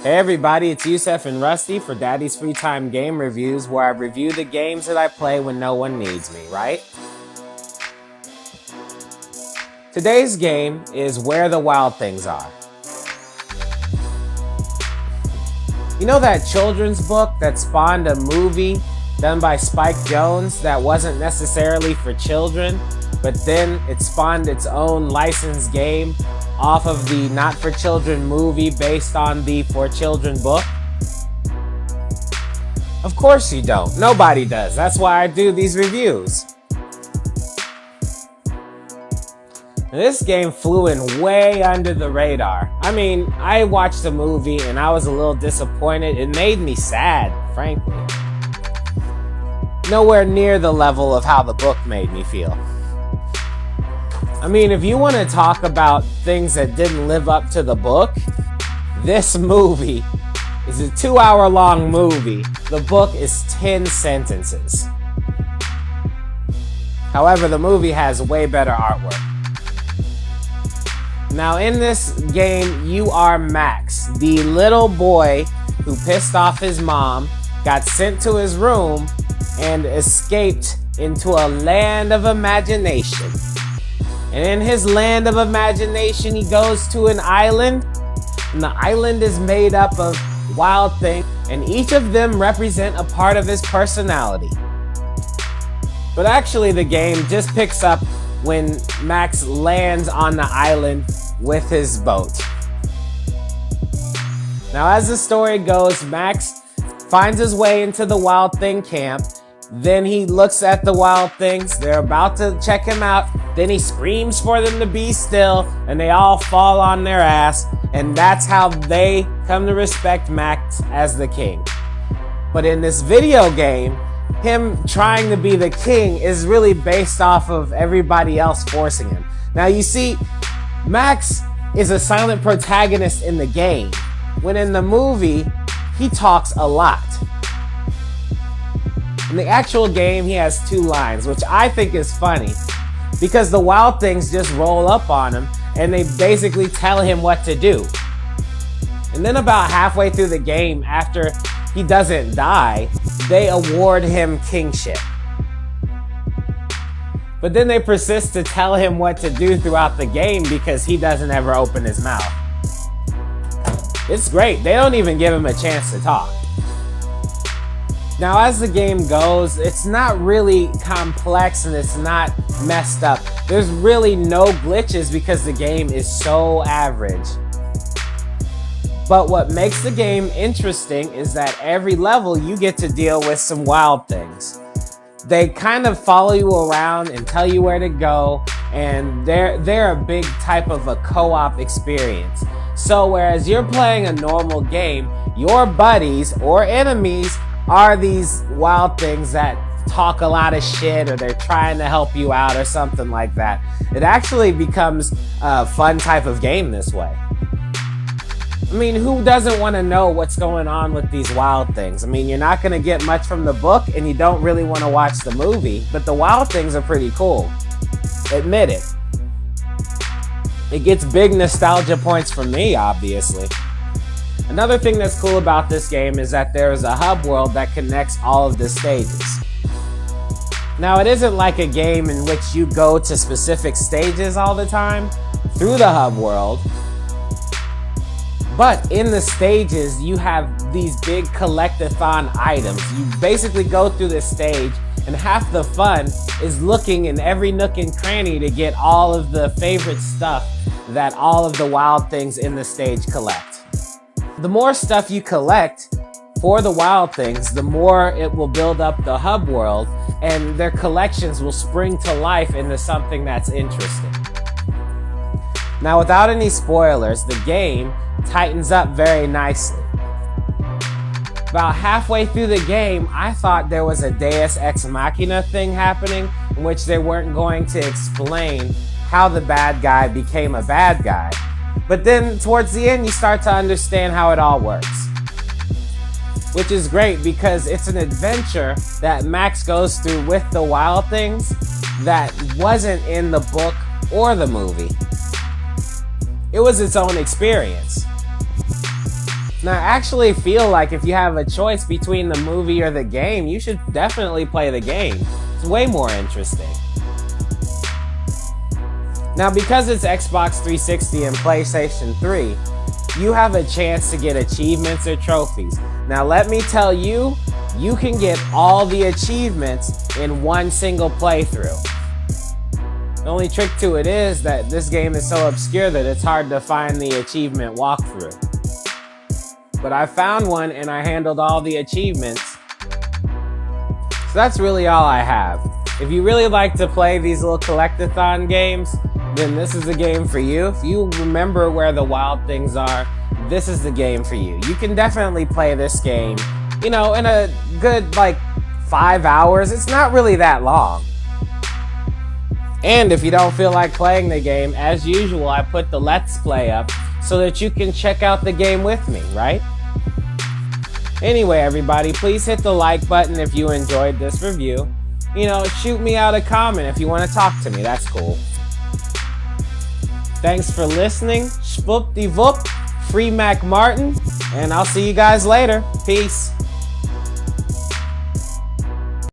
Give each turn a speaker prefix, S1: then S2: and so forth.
S1: Hey everybody, it's Yusef and Rusty for Daddy's Free Time Game Reviews, where I review the games that I play when no one needs me, right? Today's game is Where the Wild Things Are. You know that children's book that spawned a movie done by Spike Jonze that wasn't necessarily for children, but then it spawned its own licensed game off of the Not For Children movie based on the For Children book? Of course you don't. Nobody does. That's why I do these reviews. And this game flew in way under the radar. I mean, I watched the movie and I was a little disappointed. It made me sad, frankly. Nowhere near the level of how the book made me feel. I mean, if you want to talk about things that didn't live up to the book, this movie is a 2-hour-long movie. The book is 10 sentences. However, the movie has way better artwork. Now, in this game, you are Max, the little boy who pissed off his mom, got sent to his room, and escaped into a land of imagination. And in his land of imagination, he goes to an island, and the island is made up of wild things, and each of them represent a part of his personality. But actually, the game just picks up when Max lands on the island with his boat. Now, as the story goes, Max finds his way into the wild thing camp. Then he looks at the wild things. They're about to check him out. Then he screams for them to be still, and they all fall on their ass. And that's how they come to respect Max as the king. But in this video game, him trying to be the king is really based off of everybody else forcing him. Now you see, Max is a silent protagonist in the game, when in the movie, he talks a lot. In the actual game, he has 2 lines, which I think is funny, because the wild things just roll up on him and they basically tell him what to do. And then about halfway through the game, after he doesn't die, they award him kingship. But then they persist to tell him what to do throughout the game because he doesn't ever open his mouth. It's great. They don't even give him a chance to talk. Now, as the game goes, it's not really complex and it's not messed up. There's really no glitches because the game is so average. But what makes the game interesting is that every level you get to deal with some wild things. They kind of follow you around and tell you where to go, and they're a big type of a co-op experience. So whereas you're playing a normal game, your buddies or enemies are these wild things that talk a lot of shit, or they're trying to help you out or something like that. It actually becomes a fun type of game this way. I mean, who doesn't want to know what's going on with these wild things? I mean, you're not going to get much from the book and you don't really want to watch the movie, but the wild things are pretty cool. Admit it. It gets big nostalgia points from me, obviously. Another thing that's cool about this game is that there is a hub world that connects all of the stages. Now, it isn't like a game in which you go to specific stages all the time through the hub world, but in the stages, you have these big collectathon items. You basically go through this stage, and half the fun is looking in every nook and cranny to get all of the favorite stuff that all of the wild things in the stage collect. The more stuff you collect for the wild things, the more it will build up the hub world, and their collections will spring to life into something that's interesting. Now, without any spoilers, the game tightens up very nicely. About halfway through the game, I thought there was a Deus Ex Machina thing happening in which they weren't going to explain how the bad guy became a bad guy. But then towards the end, you start to understand how it all works. Which is great because it's an adventure that Max goes through with the wild things that wasn't in the book or the movie. It was its own experience. Now, I actually feel like if you have a choice between the movie or the game, you should definitely play the game. It's way more interesting. Now, because it's Xbox 360 and PlayStation 3, you have a chance to get achievements or trophies. Now, let me tell you, you can get all the achievements in one single playthrough. The only trick to it is that this game is so obscure that it's hard to find the achievement walkthrough. But I found one and I handled all the achievements. So that's really all I have. If you really like to play these little collectathon games, then this is the game for you. If you remember where the wild things are, this is the game for you. You can definitely play this game, you know, in a good, like, 5 hours. It's not really that long. And if you don't feel like playing the game, as usual, I put the Let's Play up so that you can check out the game with me, right? Anyway, everybody, please hit the like button if you enjoyed this review. You know, shoot me out a comment if you want to talk to me. That's cool. Thanks for listening. Shvoop-de-voop. Free Mac Martin. And I'll see you guys later. Peace.